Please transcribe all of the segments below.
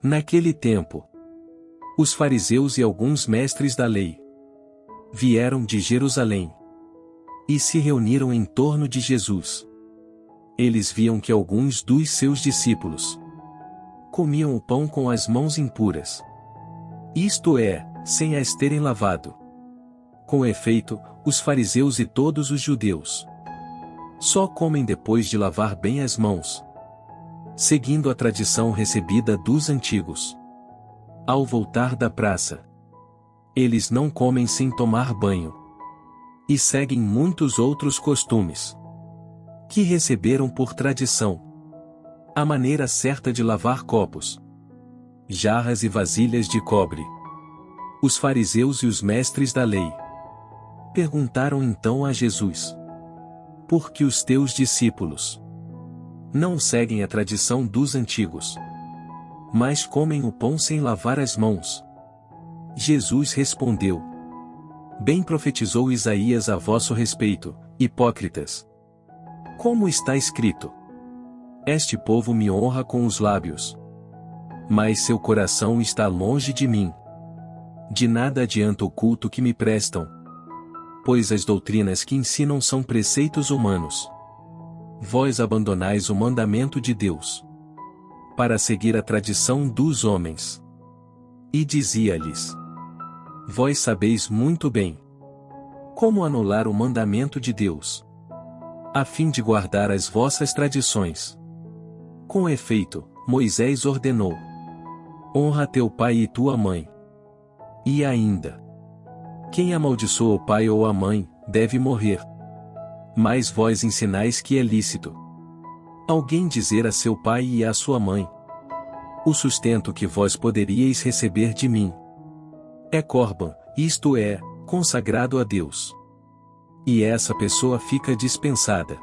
Naquele tempo, os fariseus e alguns mestres da lei vieram de Jerusalém e se reuniram em torno de Jesus. Eles viam que alguns dos seus discípulos comiam o pão com as mãos impuras, isto é, sem as terem lavado. Com efeito, os fariseus e todos os judeus só comem depois de lavar bem as mãos, seguindo a tradição recebida dos antigos. Ao voltar da praça, eles não comem sem tomar banho, e seguem muitos outros costumes que receberam por tradição. A maneira certa de lavar copos, jarras e vasilhas de cobre. Os fariseus e os mestres da lei perguntaram então a Jesus: por que os teus discípulos não seguem a tradição dos antigos, mas comem o pão sem lavar as mãos? Jesus respondeu: bem profetizou Isaías a vosso respeito, hipócritas. Como está escrito: este povo me honra com os lábios, mas seu coração está longe de mim. De nada adianta o culto que me prestam, pois as doutrinas que ensinam são preceitos humanos. Vós abandonais o mandamento de Deus para seguir a tradição dos homens. E dizia-lhes: vós sabeis muito bem como anular o mandamento de Deus, a fim de guardar as vossas tradições. Com efeito, Moisés ordenou: honra teu pai e tua mãe. E ainda: quem amaldiçoa o pai ou a mãe, deve morrer. Mas vós ensinais que é lícito alguém dizer a seu pai e à sua mãe: o sustento que vós poderíeis receber de mim é Corban, isto é, consagrado a Deus. E essa pessoa fica dispensada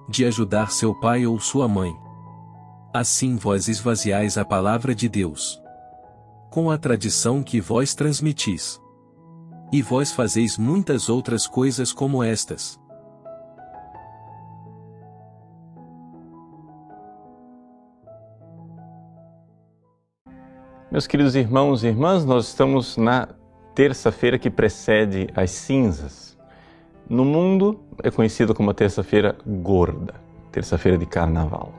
de ajudar seu pai ou sua mãe. Assim vós esvaziais a palavra de Deus com a tradição que vós transmitis. E vós fazeis muitas outras coisas como estas. Meus queridos irmãos e irmãs, nós estamos na terça-feira que precede as cinzas. No mundo é conhecida como a terça-feira gorda, terça-feira de carnaval.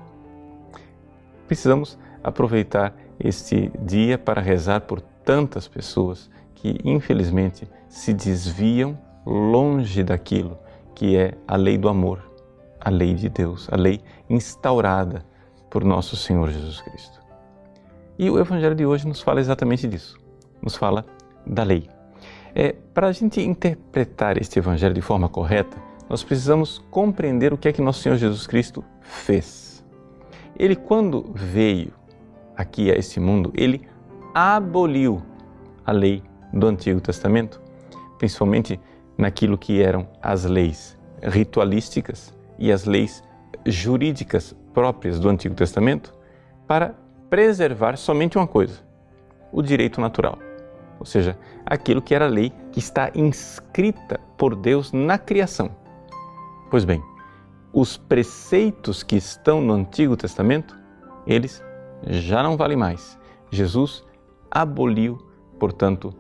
Precisamos aproveitar este dia para rezar por tantas pessoas que, infelizmente, se desviam longe daquilo que é a lei do amor, a lei de Deus, a lei instaurada por nosso Senhor Jesus Cristo. E o Evangelho de hoje nos fala exatamente disso, nos fala da lei. Para a gente interpretar este Evangelho de forma correta, nós precisamos compreender o que é que nosso Senhor Jesus Cristo fez. Ele, quando veio aqui a este mundo, ele aboliu a lei do Antigo Testamento, principalmente naquilo que eram as leis ritualísticas e as leis jurídicas próprias do Antigo Testamento, para preservar somente uma coisa: o direito natural, ou seja, aquilo que era a lei que está inscrita por Deus na criação. Pois bem, os preceitos que estão no Antigo Testamento, eles já não valem mais. Jesus aboliu, portanto,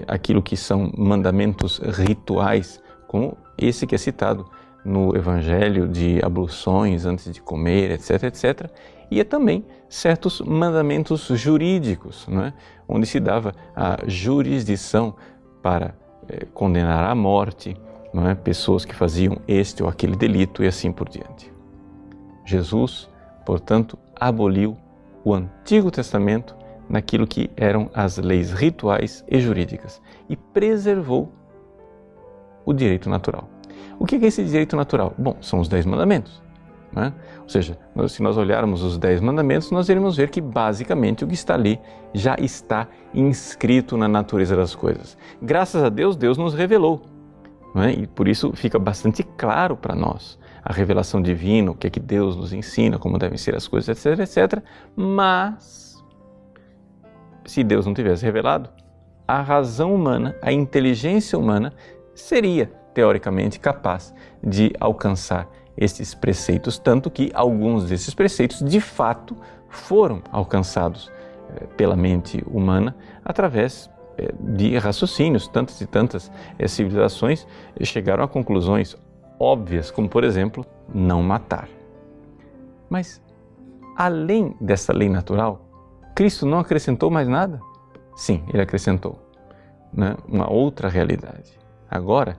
aquilo que são mandamentos rituais, como esse que é citado no Evangelho de abluções antes de comer, etc., etc., e também certos mandamentos jurídicos, não é? Onde se dava a jurisdição para condenar à morte, não é? Pessoas que faziam este ou aquele delito e assim por diante. Jesus, portanto, aboliu o Antigo Testamento naquilo que eram as leis rituais e jurídicas e preservou o direito natural. O que é esse direito natural? Bom, são os 10 mandamentos. Né? Ou seja, se nós olharmos os 10 mandamentos, nós iremos ver que basicamente o que está ali já está inscrito na natureza das coisas. Graças a Deus, Deus nos revelou. Não é? E por isso fica bastante claro para nós a revelação divina, o que é que Deus nos ensina, como devem ser as coisas, etc., etc. Mas, se Deus não tivesse revelado, a razão humana, a inteligência humana, seria, teoricamente, capaz de alcançar estes preceitos, tanto que alguns desses preceitos, de fato, foram alcançados pela mente humana através de raciocínios. Tantas e tantas civilizações chegaram a conclusões óbvias, como por exemplo, não matar. Mas, além dessa lei natural, Cristo não acrescentou mais nada? Sim, Ele acrescentou, né, uma outra realidade. Agora,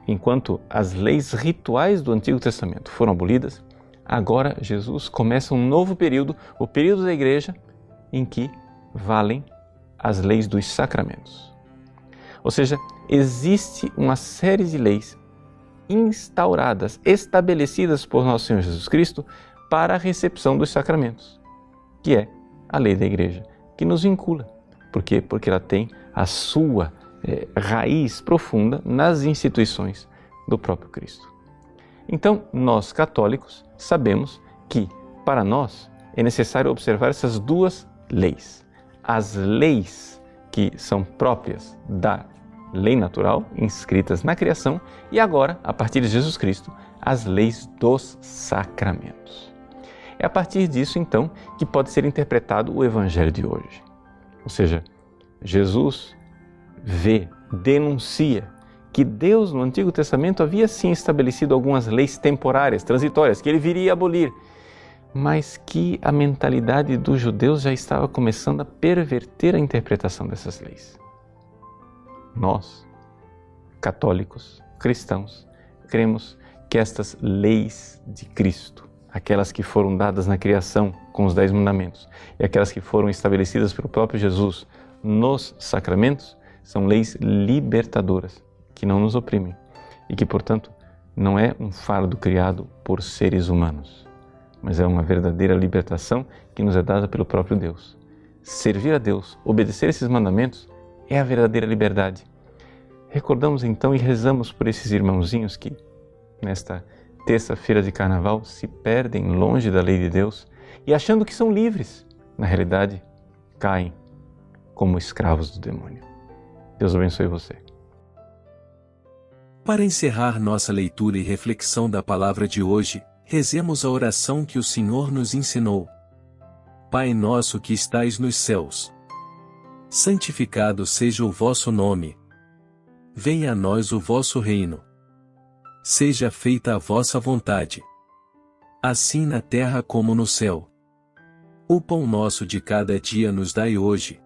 enquanto as leis rituais do Antigo Testamento foram abolidas, agora Jesus começa um novo período, o período da Igreja, em que valem as leis dos sacramentos. Ou seja, existe uma série de leis instauradas, estabelecidas por nosso Senhor Jesus Cristo para a recepção dos sacramentos, que é a lei da Igreja, que nos vincula. Por quê? Porque ela tem a sua raiz profunda nas instituições do próprio Cristo. Então, nós católicos sabemos que, para nós, é necessário observar essas duas leis. As leis que são próprias da lei natural, inscritas na criação, e agora, a partir de Jesus Cristo, as leis dos sacramentos. É a partir disso, então, que pode ser interpretado o Evangelho de hoje. Ou seja, Jesus denuncia que Deus no Antigo Testamento havia sim estabelecido algumas leis temporárias, transitórias, que Ele viria a abolir, mas que a mentalidade dos judeus já estava começando a perverter a interpretação dessas leis. Nós, católicos, cristãos, cremos que estas leis de Cristo, aquelas que foram dadas na criação com os 10 mandamentos e aquelas que foram estabelecidas pelo próprio Jesus nos sacramentos, são leis libertadoras, que não nos oprimem e que, portanto, não é um fardo criado por seres humanos, mas é uma verdadeira libertação que nos é dada pelo próprio Deus. Servir a Deus, obedecer esses mandamentos, é a verdadeira liberdade. Recordamos então e rezamos por esses irmãozinhos que, nesta terça-feira de Carnaval, se perdem longe da lei de Deus e, achando que são livres, na realidade, caem como escravos do demônio. Deus abençoe você. Para encerrar nossa leitura e reflexão da palavra de hoje, rezemos a oração que o Senhor nos ensinou. Pai nosso que estais nos céus, santificado seja o vosso nome. Venha a nós o vosso reino. Seja feita a vossa vontade, assim na terra como no céu. O pão nosso de cada dia nos dai hoje.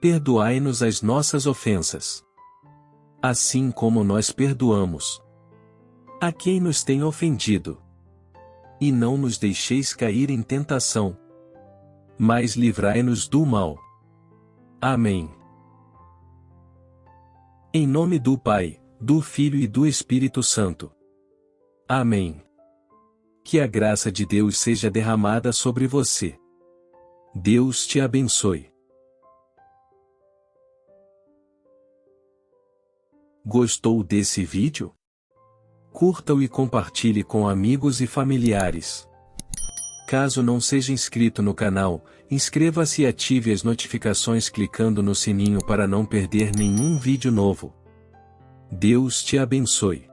Perdoai-nos as nossas ofensas, assim como nós perdoamos a quem nos tem ofendido. E não nos deixeis cair em tentação, mas livrai-nos do mal. Amém. Em nome do Pai, do Filho e do Espírito Santo. Amém. Que a graça de Deus seja derramada sobre você. Deus te abençoe. Gostou desse vídeo? Curta-o e compartilhe com amigos e familiares. Caso não seja inscrito no canal, inscreva-se e ative as notificações clicando no sininho para não perder nenhum vídeo novo. Deus te abençoe.